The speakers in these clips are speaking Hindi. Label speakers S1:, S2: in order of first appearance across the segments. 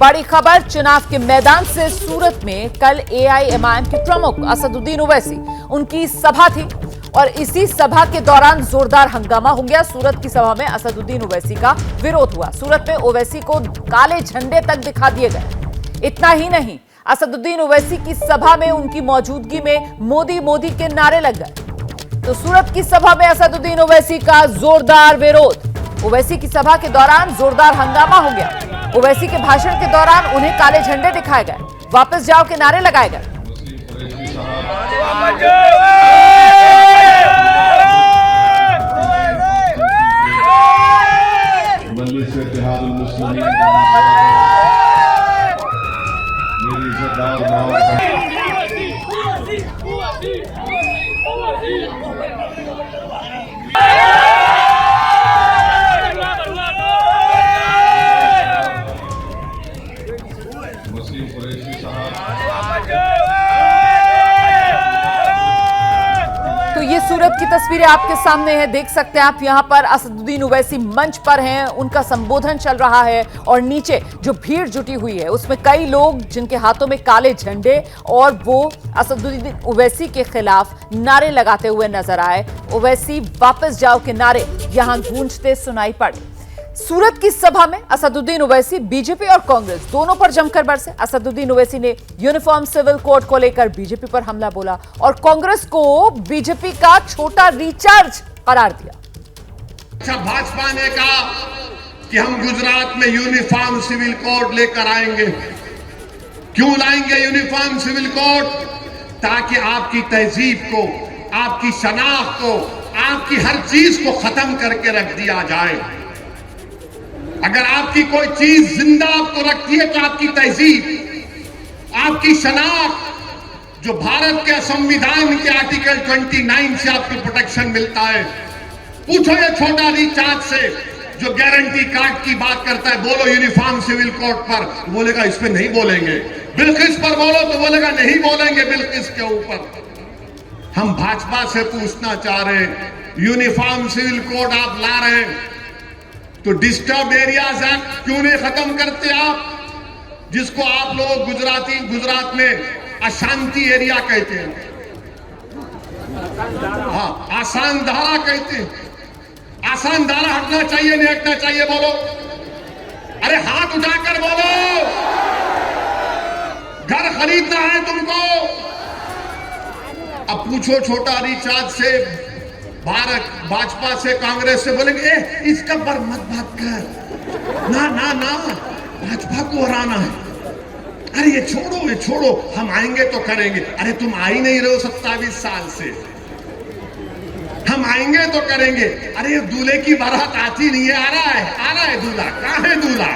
S1: बड़ी खबर चुनाव के मैदान से सूरत में कल एआईएमआईएम के प्रमुख असदुद्दीन ओवैसी उनकी सभा थी और इसी सभा के दौरान जोरदार हंगामा हो गया। सूरत की सभा में असदुद्दीन ओवैसी का विरोध हुआ। सूरत में ओवैसी को काले झंडे तक दिखा दिए गए। इतना ही नहीं, असदुद्दीन ओवैसी की सभा में उनकी मौजूदगी में मोदी मोदी के नारे लग गए। तो सूरत की सभा में असदुद्दीन ओवैसी का जोरदार विरोध। ओवैसी की सभा के दौरान जोरदार हंगामा हो गया। ओवैसी के भाषण के दौरान उन्हें काले झंडे दिखाए गए, वापस जाओ के नारे लगाए गए। तो ये सूरत की तस्वीरें आपके सामने है, देख सकते हैं आप। यहाँ पर असदुद्दीन ओवैसी मंच पर हैं, उनका संबोधन चल रहा है और नीचे जो भीड़ जुटी हुई है उसमें कई लोग जिनके हाथों में काले झंडे और वो असदुद्दीन ओवैसी के खिलाफ नारे लगाते हुए नजर आए। ओवैसी वापस जाओ के नारे यहाँ गूंजते सुनाई पड़े। सूरत की सभा में असदुद्दीन ओवैसी बीजेपी और कांग्रेस दोनों पर जमकर बरसे। असदुद्दीन ओवैसी ने यूनिफॉर्म सिविल कोड को लेकर बीजेपी पर हमला बोला और कांग्रेस को बीजेपी का छोटा रिचार्ज करार दिया।
S2: अच्छा, भाजपा ने कहा कि हम गुजरात में यूनिफॉर्म सिविल कोड लेकर आएंगे। क्यों लाएंगे यूनिफॉर्म सिविल कोड? ताकि आपकी तहजीब को, आपकी शनाख्त को, आपकी हर चीज को खत्म करके रख दिया जाए। अगर आपकी कोई चीज जिंदा आपको रखती है तो आपकी तहजीब, आपकी शनाख्त, जो भारत के संविधान के आर्टिकल 29 से आपको प्रोटेक्शन मिलता है। पूछो ये छोटा रिचार्ज से जो गारंटी कार्ड की बात करता है, बोलो यूनिफॉर्म सिविल कोड पर, बोलेगा इस पे नहीं बोलेंगे। बिल्किस पर बोलो तो बोलेगा नहीं बोलेंगे बिल्किस के ऊपर। हम भाजपा से पूछना चाह रहे हैं, यूनिफॉर्म सिविल कोड आप ला रहे हैं तो डिस्टर्ब एरियाज एक्ट क्यों नहीं खत्म करते आप, जिसको आप लोग गुजरात में अशांति एरिया कहते हैं, हाँ आसान धारा कहते हैं। आसान धारा हटना चाहिए, नहीं हटना चाहिए? बोलो, अरे हाथ उठाकर बोलो। घर खरीदना है तुमको? अब पूछो छोटा रिचार्ज से, भारत भाजपा से, कांग्रेस से, बोलेंगे इसका पर मत बात कर, ना ना ना, भाजपा को हराना है। अरे ये छोड़ो, हम आएंगे तो करेंगे। अरे तुम आ ही नहीं रहे हो 27 साल से, हम आएंगे तो करेंगे। अरे ये दूल्हे की बारात आती नहीं है, आ रहा है दूल्हा, कहां है दूल्हा?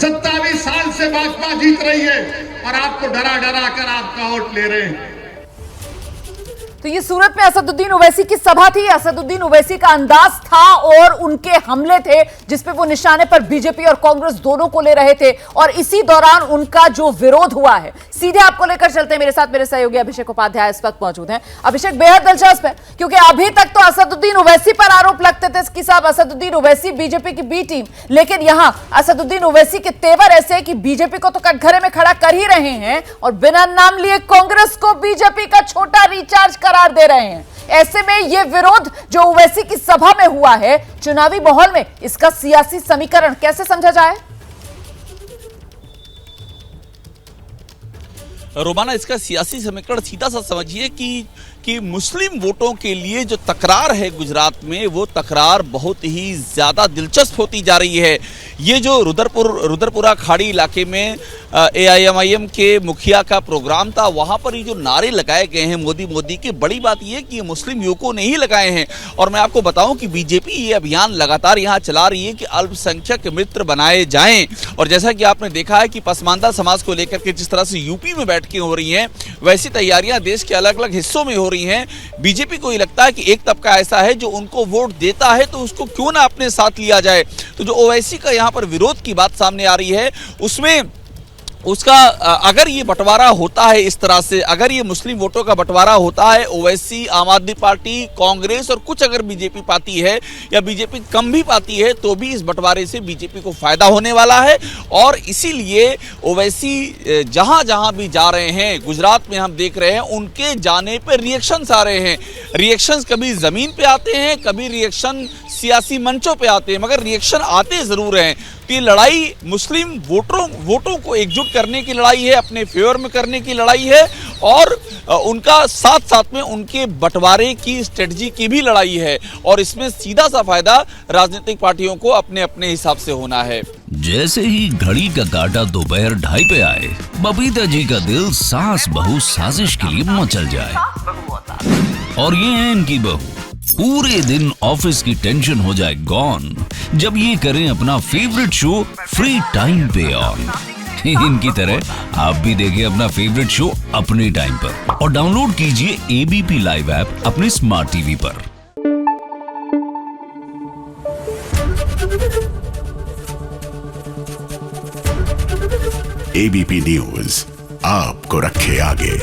S2: 27 साल से भाजपा जीत रही है और आपको डरा कर आपका वोट ले रहे हैं।
S1: तो ये सूरत में असदुद्दीन ओवैसी की सभा थी। असदुद्दीन ओवैसी का अंदाज था और उनके हमले थे जिसपे वो निशाने पर बीजेपी और कांग्रेस दोनों को ले रहे थे और इसी दौरान उनका जो विरोध हुआ है, सीधे आपको लेकर चलते हैं। मेरे साथ मेरे सहयोगी अभिषेक उपाध्याय इस वक्त मौजूद हैं। अभिषेक, बेहद दिलचस्प है क्योंकि अभी तक तो असदुद्दीन ओवैसी पर आरोप लगते थे कि साहब असदुद्दीन ओवैसी बीजेपी की बी टीम, लेकिन यहां असदुद्दीन ओवैसी के तेवर ऐसे कि बीजेपी को तो कटघरे में खड़ा कर ही रहे हैं और बिना नाम लिए कांग्रेस को बीजेपी का छोटा रिचार्ज करार दे रहे हैं। ऐसे में यह विरोध जो ओवैसी की सभा में हुआ है, चुनावी माहौल में इसका सियासी समीकरण कैसे समझा जाए?
S3: रोमाना, इसका सियासी समीकरण सीधा सा समझिए कि मुस्लिम वोटों के लिए जो तकरार है गुजरात में, वो तकरार बहुत ही ज़्यादा दिलचस्प होती जा रही है। ये जो रुद्रपुरा खाड़ी इलाके में एआईएमआईएम के मुखिया का प्रोग्राम था, वहाँ पर ये जो नारे लगाए गए हैं मोदी मोदी के, बड़ी बात ये है कि ये मुस्लिम युवकों ने ही लगाए हैं। और मैं आपको बताऊं कि बीजेपी ये अभियान लगातार यहाँ चला रही है कि अल्पसंख्यक मित्र बनाए जाएं। और जैसा कि आपने देखा है कि पसमानदा समाज को लेकर के जिस तरह से यूपी में बैठकें हो रही हैं, वैसी तैयारियां देश के अलग अलग हिस्सों में हो रही हैं। बीजेपी को ये लगता है कि एक तबका ऐसा है जो उनको वोट देता है तो उसको क्यों ना अपने साथ लिया जाए। तो जो ओवैसी का यहाँ पर विरोध की बात सामने आ रही है, उसमें उसका अगर ये बंटवारा होता है इस तरह से, अगर ये मुस्लिम वोटों का बंटवारा होता है, ओवैसी, आम आदमी पार्टी, कांग्रेस और कुछ अगर बीजेपी पाती है या बीजेपी कम भी पाती है, तो भी इस बंटवारे से बीजेपी को फायदा होने वाला है। और इसीलिए ओवैसी जहां जहां भी जा रहे हैं, गुजरात में हम देख रहे हैं उनके जाने पर रिएक्शंस आ रहे हैं। रिएक्शंस कभी जमीन पे आते हैं, कभी रिएक्शन सियासी मंचों पे आते हैं, मगर रिएक्शन आते जरूर हैं। कि लड़ाई मुस्लिम वोटों को एकजुट करने की लड़ाई है, अपने फेवर में करने की लड़ाई है, और उनका साथ साथ में उनके बंटवारे की स्ट्रेटजी की भी लड़ाई है। और इसमें सीधा सा फायदा राजनीतिक पार्टियों को अपने अपने हिसाब से होना है।
S4: जैसे ही घड़ी का काटा दोपहर 2:30 पे आए, बबीता जी का दिल सास बहू साजिश के लिए मचल जाए। और ये है इनकी बहू, पूरे दिन ऑफिस की टेंशन हो जाए गॉन जब ये करें अपना फेवरेट शो फ्री टाइम पे ऑन। इनकी तरह आप भी देखें अपना फेवरेट शो अपने टाइम पर और डाउनलोड कीजिए एबीपी लाइव ऐप अपने स्मार्ट टीवी पर।
S5: एबीपी न्यूज आपको रखे आगे।